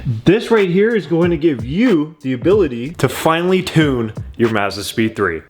This right here is going to give you the ability to finally tune your MazdaSpeed 3.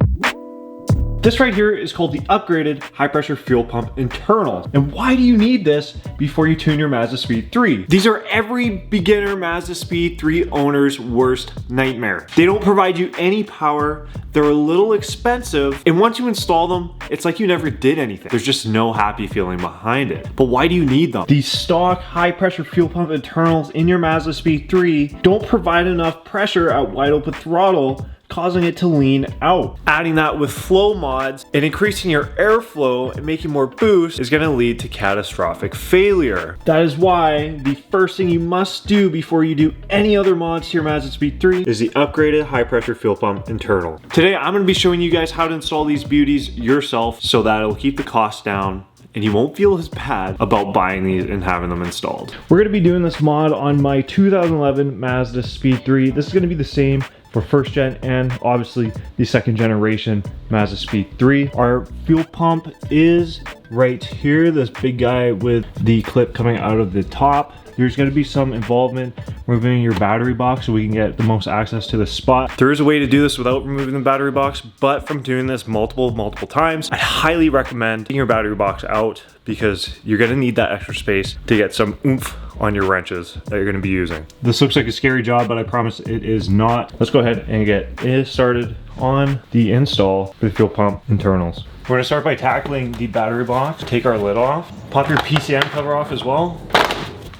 This right here is called the upgraded high pressure fuel pump internal. And why do you need this before you tune your MazdaSpeed 3? These are every beginner MazdaSpeed 3 owner's worst nightmare. They don't provide you any power, they're a little expensive, and once you install them, it's like you never did anything. There's just no happy feeling behind it. But why do you need them? These stock high pressure fuel pump internals in your MazdaSpeed 3 don't provide enough pressure at wide open throttle, causing it to lean out. Adding that with flow mods and increasing your airflow and making more boost is gonna lead to catastrophic failure. That is why the first thing you must do before you do any other mods to your MazdaSpeed 3 is the upgraded high pressure fuel pump internal. Today, I'm gonna be showing you guys how to install these beauties yourself so that it'll keep the cost down and you won't feel as bad about buying these and having them installed. We're gonna be doing this mod on my 2011 MazdaSpeed 3. This is gonna be the same for first gen and obviously the second generation MazdaSpeed 3. Our fuel pump is right here, this big guy with the clip coming out of the top. There's gonna be some involvement removing your battery box so we can get the most access to the spot. There is a way to do this without removing the battery box, but from doing this multiple times, I highly recommend taking your battery box out because you're gonna need that extra space to get some oomph on your wrenches that you're gonna be using. This looks like a scary job, but I promise it is not. Let's go ahead and get it started on the install for the fuel pump internals. We're gonna start by tackling the battery box. Take our lid off. Pop your PCM cover off as well.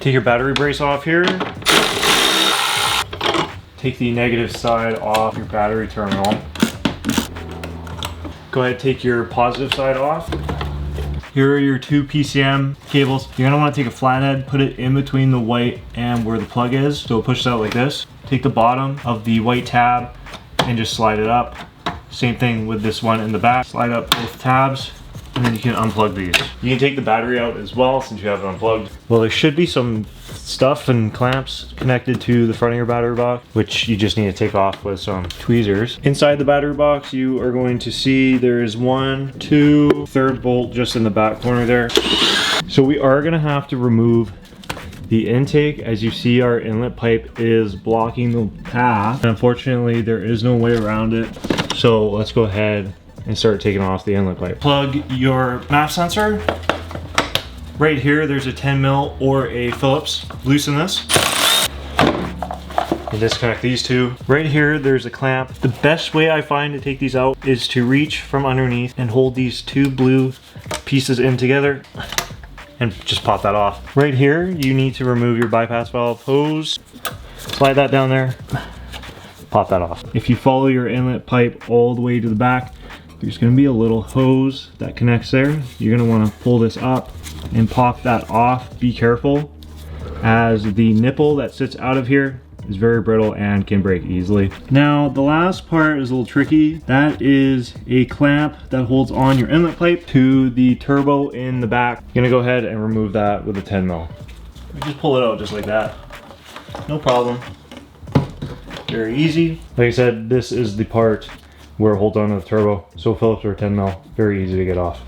Take your battery brace off here. Take the negative side off your battery terminal. Go ahead, take your positive side off. Here are your two PCM cables. You're gonna wanna take a flathead, put it in between the white and where the plug is, so it pushes out like this. Take the bottom of the white tab and just slide it up. Same thing with this one in the back. Slide up both tabs, and then you can unplug these. You can take the battery out as well since you have it unplugged. Well, there should be some stuff and clamps connected to the front of your battery box, which you just need to take off with some tweezers. Inside the battery box, you are going to see there is one, two, third bolt just in the back corner there. So we are gonna have to remove the intake. As you see, our inlet pipe is blocking the path. And unfortunately, there is no way around it. So let's go ahead and start taking off the inlet pipe. Plug your MAP sensor. Right here, there's a 10 mil or a Phillips. Loosen this. And disconnect these two. Right here, there's a clamp. The best way I find to take these out is to reach from underneath and hold these two blue pieces in together and just pop that off. Right here, you need to remove your bypass valve hose. Slide that down there. Pop that off. If you follow your inlet pipe all the way to the back, there's gonna be a little hose that connects there. You're gonna wanna pull this up and pop that off. Be careful, as the nipple that sits out of here is very brittle and can break easily. Now, the last part is a little tricky. That is a clamp that holds on your inlet pipe to the turbo in the back. You're gonna go ahead and remove that with a 10 mil. Just pull it out just like that. No problem. Very easy. Like I said, this is the part where it holds onto the turbo. So Phillips or 10 mil, very easy to get off.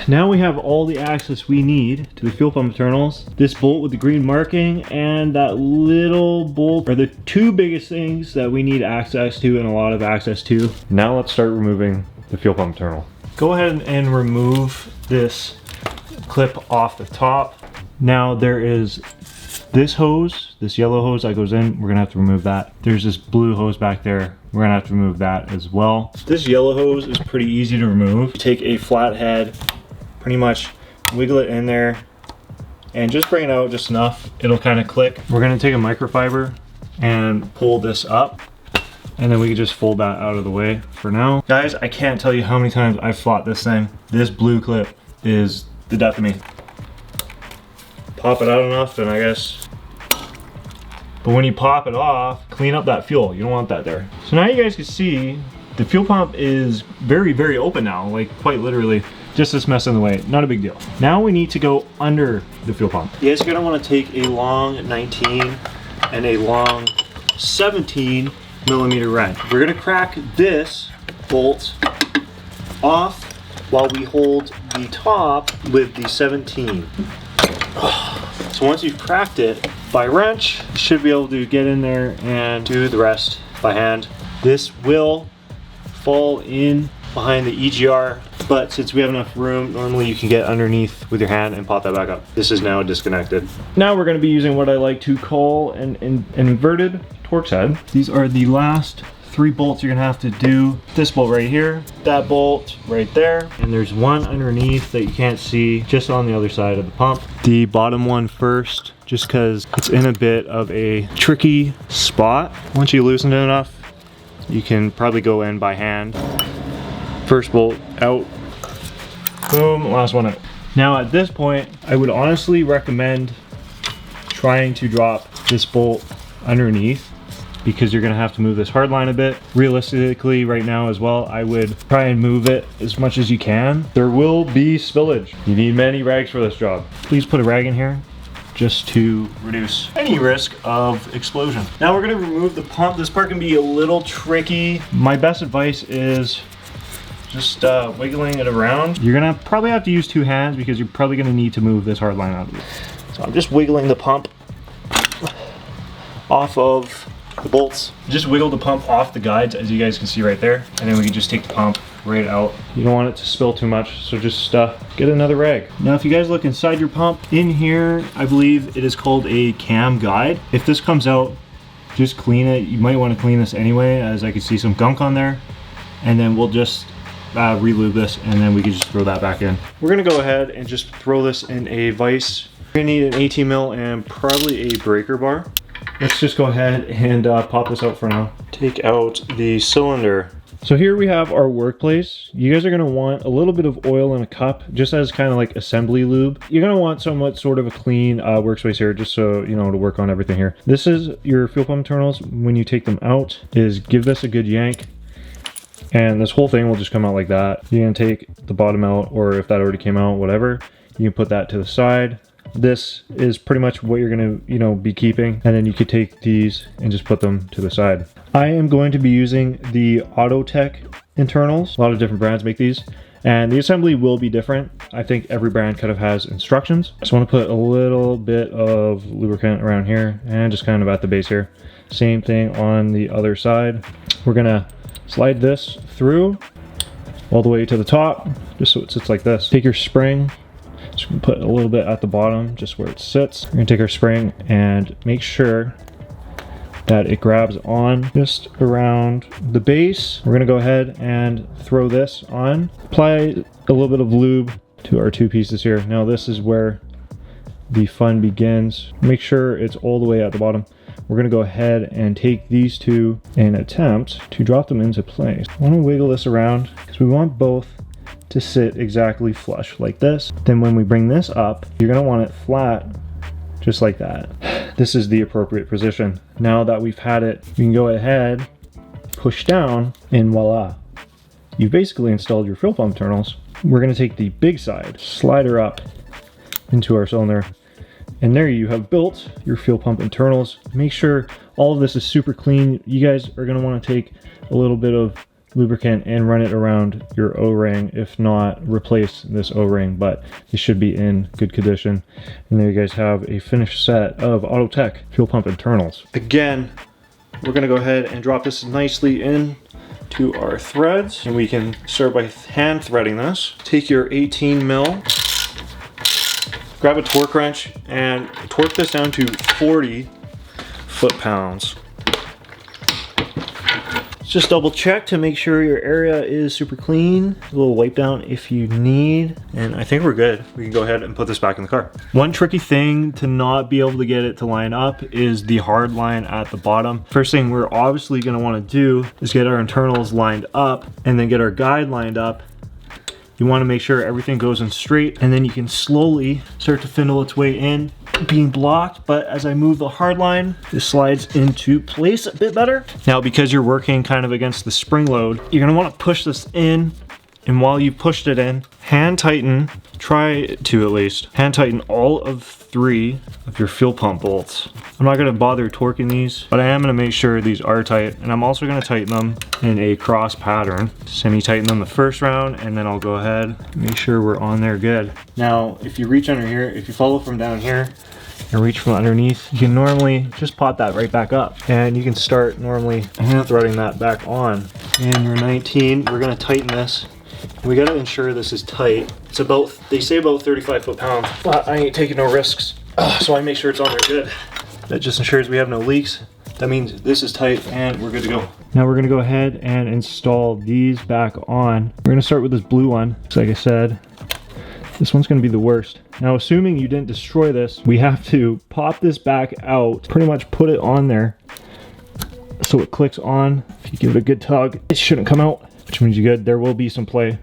Now we have all the access we need to the fuel pump internals. This bolt with the green marking and that little bolt are the two biggest things that we need access to and a lot of access to. Now let's start removing the fuel pump internal. Go ahead and remove this clip off the top. Now there is this hose, this yellow hose that goes in, we're gonna have to remove that. There's this blue hose back there. We're gonna have to remove that as well. This yellow hose is pretty easy to remove. You take a flathead, pretty much wiggle it in there, and just bring it out just enough. It'll kind of click. We're gonna take a microfiber and pull this up, and then we can just fold that out of the way for now. Guys, I can't tell you how many times I've fought this thing. This blue clip is the death of me. Pop it out enough, and I guess. But when you pop it off, clean up that fuel. You don't want that there. So now you guys can see the fuel pump is very, very open now, like quite literally. Just this mess in the way, not a big deal. Now we need to go under the fuel pump. You guys are gonna wanna take a long 19 and a long 17 millimeter wrench. We're gonna crack this bolt off while we hold the top with the 17. So once you've cracked it, by wrench. You should be able to get in there and do the rest by hand. This will fall in behind the EGR, but since we have enough room, normally you can get underneath with your hand and pop that back up. This is now disconnected. Now we're going to be using what I like to call an inverted Torx head. These are the last 3 bolts you're gonna have to do. This bolt right here, that bolt right there, and there's one underneath that you can't see just on the other side of the pump. The bottom one first, just because it's in a bit of a tricky spot. Once you loosen it enough, you can probably go in by hand. First bolt out, boom, last one out. Now at this point, I would honestly recommend trying to drop this bolt underneath, because you're gonna have to move this hard line a bit. Realistically, right now as well, I would try and move it as much as you can. There will be spillage. You need many rags for this job. Please put a rag in here just to reduce any risk of explosion. Now we're gonna remove the pump. This part can be a little tricky. My best advice is just wiggling it around. You're gonna probably have to use 2 hands because you're probably gonna need to move this hard line out of it. So I'm just wiggling the pump off of the bolts. Just wiggle the pump off the guides, as you guys can see right there, and then we can just take the pump right out. You don't want it to spill too much, so just get another rag. Now if you guys look inside your pump, in here I believe it is called a cam guide. If this comes out, just clean it. You might want to clean this anyway, as I can see some gunk on there, and then we'll just re-lube this, and then we can just throw that back in. We're gonna go ahead and just throw this in a vise. You're gonna need an 18 mil and probably a breaker bar. Let's just go ahead and pop this out for now. Take out the cylinder. So here we have our workplace. You guys are gonna want a little bit of oil in a cup, just as kind of like assembly lube. You're gonna want somewhat sort of a clean workspace here, just so you know to work on everything here. This is your fuel pump internals. When you take them out, is give this a good yank, and this whole thing will just come out like that. You're gonna take the bottom out, or if that already came out, whatever, you can put that to the side. This is pretty much what you're gonna, be keeping, and then you could take these and just put them to the side. I am going to be using the Autotech internals. A lot of different brands make these, and the assembly will be different. I think every brand kind of has instructions. I just want to put a little bit of lubricant around here and just kind of at the base here. Same thing on the other side. We're gonna slide this through all the way to the top, just so it sits like this. Take your spring. Just gonna put a little bit at the bottom, just where it sits. We're gonna take our spring and make sure that it grabs on just around the base. We're gonna go ahead and throw this on. Apply a little bit of lube to our 2 pieces here. Now this is where the fun begins. Make sure it's all the way at the bottom. We're gonna go ahead and take these 2 and attempt to drop them into place. I wanna wiggle this around because we want both to sit exactly flush like this. Then when we bring this up, you're gonna want it flat, just like that. This is the appropriate position. Now that we've had it, you can go ahead, push down, and voila. You basically installed your fuel pump internals. We're gonna take the big side, slide her up into our cylinder, and there you have built your fuel pump internals. Make sure all of this is super clean. You guys are gonna wanna take a little bit of lubricant and run it around your O-ring. If not, replace this O-ring, but it should be in good condition. And there you guys have a finished set of Autotech fuel pump internals. Again, we're gonna go ahead and drop this nicely in to our threads, and we can start by hand threading this. Take your 18 mil, grab a torque wrench, and torque this down to 40 foot-pounds. Just double check to make sure your area is super clean. A little wipe down if you need, and I think we're good. We can go ahead and put this back in the car. One tricky thing to not be able to get it to line up is the hard line at the bottom. First thing we're obviously gonna wanna do is get our internals lined up and then get our guide lined up. You wanna make sure everything goes in straight, and then you can slowly start to findle its way in, being blocked, but as I move the hard line, this slides into place a bit better. Now, because you're working kind of against the spring load, you're gonna wanna push this in, and while you've pushed it in, hand tighten, try to at least, hand tighten all of 3 of your fuel pump bolts. I'm not gonna bother torquing these, but I am gonna make sure these are tight, and I'm also gonna tighten them in a cross pattern. Semi-tighten them the first round, and then I'll go ahead, make sure we're on there good. Now, if you reach under here, if you follow from down here, and reach from underneath, you can normally just pop that right back up. And you can start normally threading that back on. And your 19, we're gonna tighten this. We gotta ensure this is tight. It's about, they say about 35 foot-pounds, but I ain't taking no risks. So I make sure it's on there good. That just ensures we have no leaks. That means this is tight and we're good to go. Now we're gonna go ahead and install these back on. We're gonna start with this blue one. So like I said, this one's gonna be the worst. Now, assuming you didn't destroy this, we have to pop this back out, pretty much put it on there so it clicks on. If you give it a good tug, it shouldn't come out, which means you're good. There will be some play.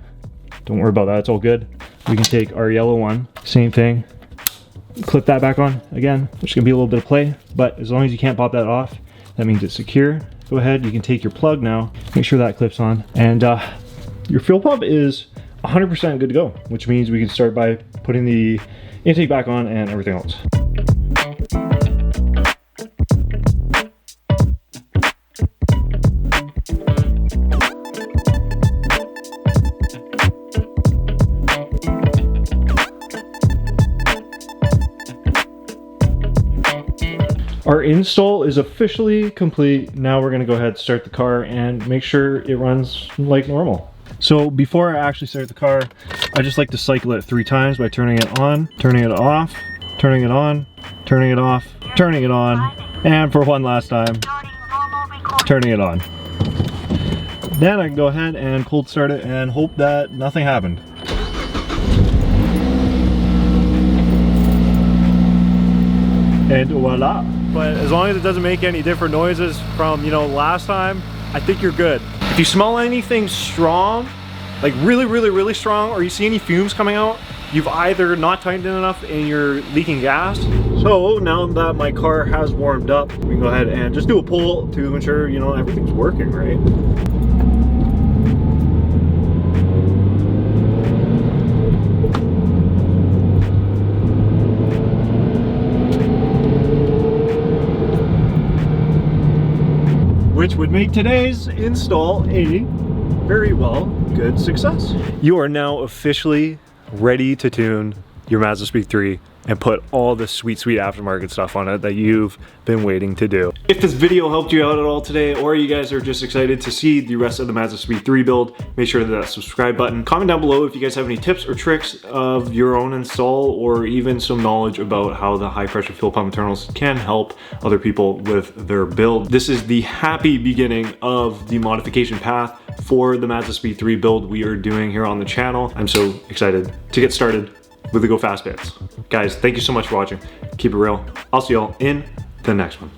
Don't worry about that, it's all good. We can take our yellow one, same thing. Clip that back on again. There's gonna be a little bit of play, but as long as you can't pop that off, that means it's secure. Go ahead, you can take your plug now, make sure that clips on, and your fuel pump is 100% good to go, which means we can start by putting the intake back on and everything else. Our install is officially complete. Now we're gonna go ahead and start the car and make sure it runs like normal. So before I actually start the car, I just like to cycle it 3 times by turning it on, turning it off, turning it on, turning it off, turning it on, and for one last time, turning it on. Then I can go ahead and cold start it and hope that nothing happened. And voila. But as long as it doesn't make any different noises from, you know, last time, I think you're good. If you smell anything strong, like really strong, or you see any fumes coming out, you've either not tightened it enough and you're leaking gas. So now that my car has warmed up, we can go ahead and just do a pull to ensure, you know, everything's working right. Which would make today's install a very good success. You are now officially ready to tune your MazdaSpeed 3 and put all the sweet aftermarket stuff on it that you've been waiting to do. If this video helped you out at all today, or you guys are just excited to see the rest of the MazdaSpeed 3 build, make sure to hit that subscribe button. Comment down below if you guys have any tips or tricks of your own install, or even some knowledge about how the high pressure fuel pump internals can help other people with their build. This is the happy beginning of the modification path for the MazdaSpeed 3 build we are doing here on the channel. I'm so excited to get started with the Go Fast bits. Guys, thank you so much for watching. Keep it real. I'll see y'all in the next one.